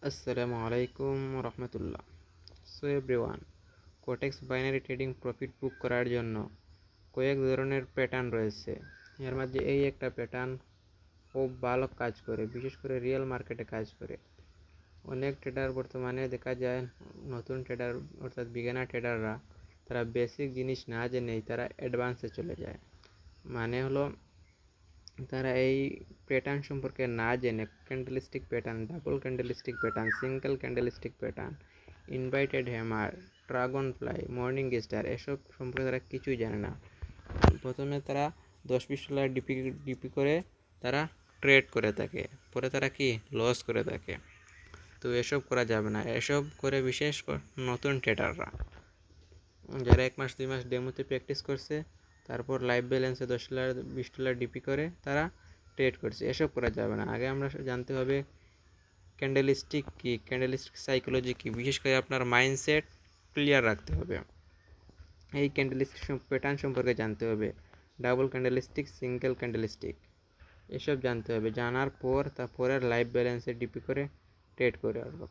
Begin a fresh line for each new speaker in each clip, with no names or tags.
আসসালামু আলাইকুম রহমতুল্লাহ। So everyone, Quotex binary trading profit book করার জন্য কয়েক ধরনের প্যাটার্ন রয়েছে। এর মধ্যে এই একটা প্যাটার্ন খুব ভালো কাজ করে, বিশেষ করে রিয়েল মার্কেটে কাজ করে। অনেক ট্রেডার বর্তমানে দেখা যায়, নতুন ট্রেডার অর্থাৎ বিগিনার ট্রেডাররা তারা বেসিক জিনিস না জেনেই তারা অ্যাডভান্সে চলে যায়। মানে হলো, তারা এই প্যাটার্ন সম্পর্কে না জেনে candlestick pattern, double candlestick pattern, single candlestick pattern, invited hammer, dragonfly, morning star এসব সম্পর্কে তারা কিছুই জানে না। প্রথমে তারা $10-20 ডিপি ডিপি করে তারা ট্রেড করে থাকে, পরে তারা কি লস করে থাকে। তো এসব করা যাবে না। এসব করে বিশেষ করে নতুন ট্রেডাররা যারা 1 মাস 2 মাস ডেমোতে প্র্যাকটিস করছে, তারপর লাইভ ব্যালেন্সে $10-20 ডিপি করে তারা ট্রেড করছে, এসব করা যাবে না। আগে আমরা জানতে হবে ক্যান্ডেলস্টিক কী, ক্যান্ডেলস্টিক সাইকোলজি কী। বিশেষ করে আপনার মাইন্ডসেট ক্লিয়ার রাখতে হবে। এই ক্যান্ডেলস্টিক প্যাটার্ন সম্পর্কে জানতে হবে, ডাবল ক্যান্ডেলস্টিক, সিঙ্গেল ক্যান্ডেলস্টিক এসব জানতে হবে। জানার পর তারপরে লাইভ ব্যালেন্সে ডিপি করে ট্রেড করে আসবো।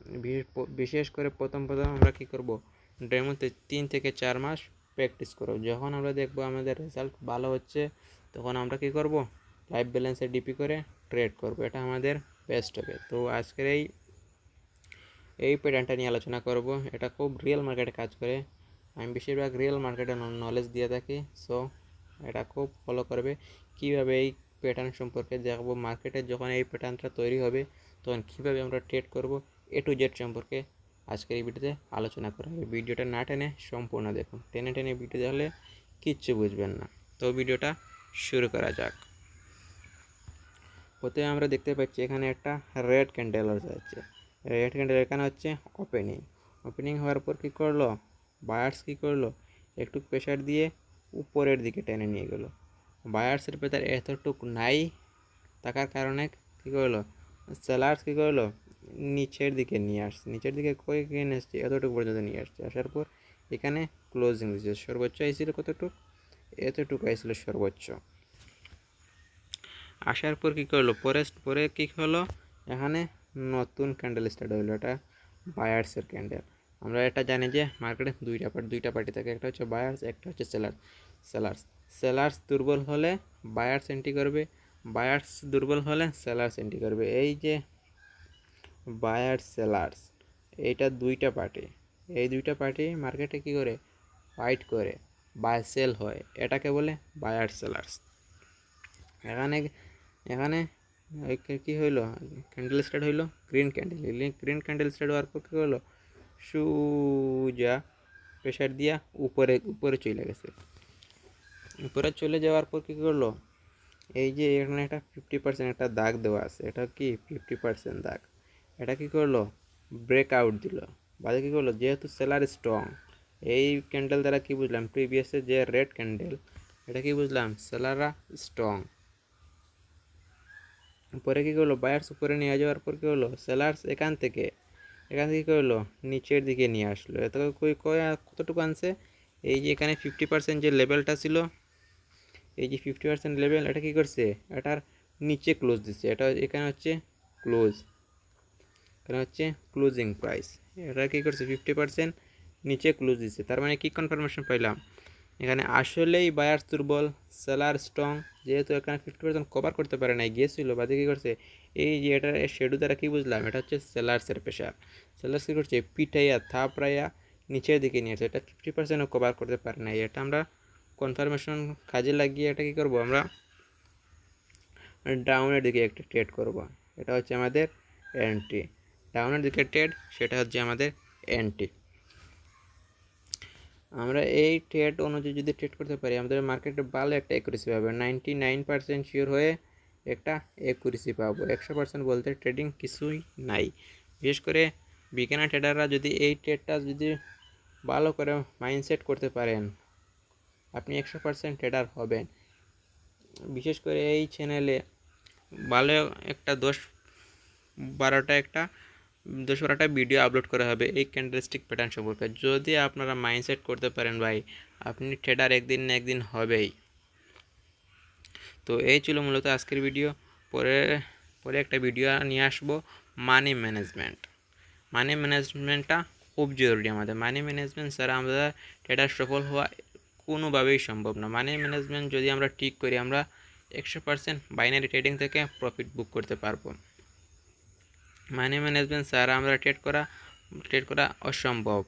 বিশেষ করে প্রথম আমরা কী করব, ডেমোতে 3 থেকে 4 মাস প্র্যাকটিস করব। যখন আমরা দেখব আমাদের রেজাল্ট ভালো হচ্ছে, তখন আমরা কী করব, লাইভ ব্যালেন্সে ডিপি করে ট্রেড করব। এটা আমাদের বেস্ট হবে। তো আজকের এই প্যাটার্নটা নিয়ে আলোচনা করব। এটা খুব রিয়েল মার্কেটে কাজ করে। আমি বেশিরভাগ রিয়েল মার্কেটে নলেজ দিয়ে থাকি। সো এটা খুব ফলো করবে। কীভাবে এই প্যাটার্ন সম্পর্কে দেখব, মার্কেটে যখন এই প্যাটার্নটা তৈরি হবে তখন কীভাবে আমরা ট্রেড করব, A to Z সম্পর্কে আজকের এই ভিডিওতে আলোচনা করা হবে। ভিডিওটা না টেনে সম্পূর্ণ দেখুন। টেনে টেনে ভিডিও দেখলে কিচ্ছু বুঝবেন না। তো ভিডিওটা শুরু করা যাক। প্রথমে আমরা দেখতে পাচ্ছি এখানে একটা রেড ক্যান্ডেল হচ্ছে। রেড ক্যান্ডেল এখানে হচ্ছে ওপেনিং হওয়ার পর কী করলো, বায়ার্স কী করলো, একটু প্রেশার দিয়ে উপরের দিকে টেনে নিয়ে গেলো। বায়ার্সের প্রেশার এতটুকু নাই থাকার কারণে কী করলো, সেলার্স কী করলো, নিচের দিকে নিয়ে আসছে। নিচের দিকে কই কিনে আসছে, এতটুকু পর্যন্ত নিয়ে আসছে। আসার পর এখানে ক্লোজিং দিচ্ছে। সর্বোচ্চ আইছিল কতটুকু, এতটুকু আইছিল সর্বোচ্চ। আসার পর কী করলো, পরে কী হলো, এখানে নতুন ক্যান্ডেল স্টার্ট হলো। এটা বায়ার্সের ক্যান্ডেল। আমরা এটা জানি যে মার্কেটে দুইটা পার্টি থাকে, একটা হচ্ছে বায়ার্স, একটা হচ্ছে সেলার্স দুর্বল হলে বায়ার্স এন্ট্রি করবে, বায়ার্স দুর্বল হলে সেলার্স এন্ট্রি করবে। এই যে বায়ার্স সেলার্স, এইটা দুইটা পার্টি, এই দুইটা পার্টি মার্কেটে কী করে, ফাইট করে, বাই সেল হয়। এটাকে বলে বায়ার্স সেলার্স। এখানে এখানে কী হইলো, ক্যান্ডেল স্টার্ট হইলো গ্রিন ক্যান্ডেল স্টার্ট হওয়ার পর কী হলো, সুজা প্রেশার দিয়া উপরে চলে গেছে। উপরে চলে যাওয়ার পর কী করলো, এই যে এখানে একটা 50% একটা দাগ দেওয়া আছে, এটা কি 50% দাগ। এটা কী করলো, ব্রেকআউট দিল। বাদে কী করলো, যেহেতু সেলার স্ট্রং, এই ক্যান্ডেল দ্বারা কী বুঝলাম, প্রিভিয়াসে যে রেড ক্যান্ডেল, এটা কি বুঝলাম, সেলাররা স্ট্রং। পরে কী করলো, বায়ার্স উপরে নিয়ে যাওয়ার পর কী হলো, সেলার্স এখান থেকে কী করলো, নিচের দিকে নিয়ে আসলো। এত কতটুকু আনছে, এই যে এখানে 50% যে লেভেলটা ছিল, এই যে 50% লেভেল, এটা কী করছে, এটার নিচে ক্লোজ দিচ্ছে। এটা এখানে হচ্ছে ক্লোজ, এখানে হচ্ছে ক্লোজিং প্রাইস। এটা কী করছে, 50% নিচে ক্লোজ দিচ্ছে। তার মানে কী কনফার্মেশন পাইলাম, এখানে আসলেই বায়ার্স দুর্বল, সেলার স্ট্রং। যেহেতু এখানে 50% কভার করতে পারে না, গিয়েছিল, বাদে কী করছে, এই যে এটা শেডু দ্বারা কী বুঝলাম, এটা হচ্ছে সেলার্সের প্রেশার। সেলার্স কী করছে, পিঠাইয়া থাপড়াইয়া নিচের দিকে নিয়েছে। এটা 50%ও কভার করতে পারে না। এটা আমরা কনফার্মেশন কাজে লাগিয়ে এটা কী করবো, আমরা ডাউনের দিকে একটা ট্রেড করব। এটা হচ্ছে আমাদের এন্ট্রি। ডাউনের দিকে ট্রেড, সেটা হচ্ছে আমাদের এন্ট্রি। আমরা এই ট্রেড অনুযায়ী যদি ট্রেড করতে পারি, আমাদের মার্কেটে ভালো একটা অ্যাকুরেসি পাবো। 99% শিওর হয়ে একটা অ্যাকুরেসি পাবো। 100% বলতে ট্রেডিং কিছুই নাই। বিশেষ করে বিগিনার ট্রেডাররা যদি এই ট্রেডটা যদি ভালো করে মাইন্ডসেট করতে পারেন, আপনি 100% ট্রেডার হবেন। বিশেষ করে এই চ্যানেলে ভালো একটা 10-12টা ভিডিও আপলোড করা হবে এই ক্যান্ডেলস্টিক প্যাটার্ন সম্পর্কে। যদি আপনারা মাইন্ডসেট করতে পারেন ভাই, আপনি ট্রেডার একদিন না একদিন হবেই। তো এই ছিল মূলত আজকের ভিডিও। পরে একটা ভিডিও নিয়ে আসবো মানি ম্যানেজমেন্ট। মানি ম্যানেজমেন্টটা খুব জরুরি আমাদের। মানি ম্যানেজমেন্ট ছাড়া আমরা ট্রেডার সফল হওয়া কোনোভাবেই সম্ভব না। মানি ম্যানেজমেন্ট যদি আমরা ঠিক করি, আমরা 100% বাইনারি ট্রেডিং থেকে প্রফিট বুক করতে পারবো। মানি ম্যানেজমেন্ট ছাড়া আমরা ট্রেড করা অসম্ভব।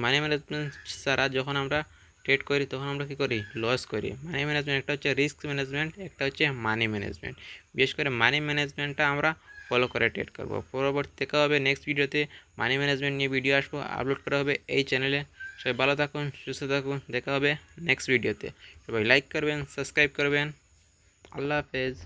মানি ম্যানেজমেন্ট ছাড়া যখন আমরা ট্রেড করি তখন আমরা কী করি? লস করি। মানি ম্যানেজমেন্ট একটা হচ্ছে রিস্ক ম্যানেজমেন্ট, একটা হচ্ছে মানি ম্যানেজমেন্ট। বিশেষ করে মানি ম্যানেজমেন্টটা আমরা ফলো করে ট্রেড করব। পরবর্তী দেখা হবে নেক্সট ভিডিওতে। মানি ম্যানেজমেন্ট নিয়ে ভিডিও আপলোড করা হবে এই চ্যানেলে। সবাই ভালো থাকুন, সুস্থ থাকুন, দেখা হবে নেক্সট ভিডিওতে। সবাই লাইক করবেন, সাবস্ক্রাইব করবেন। আল্লাহ হাফেজ।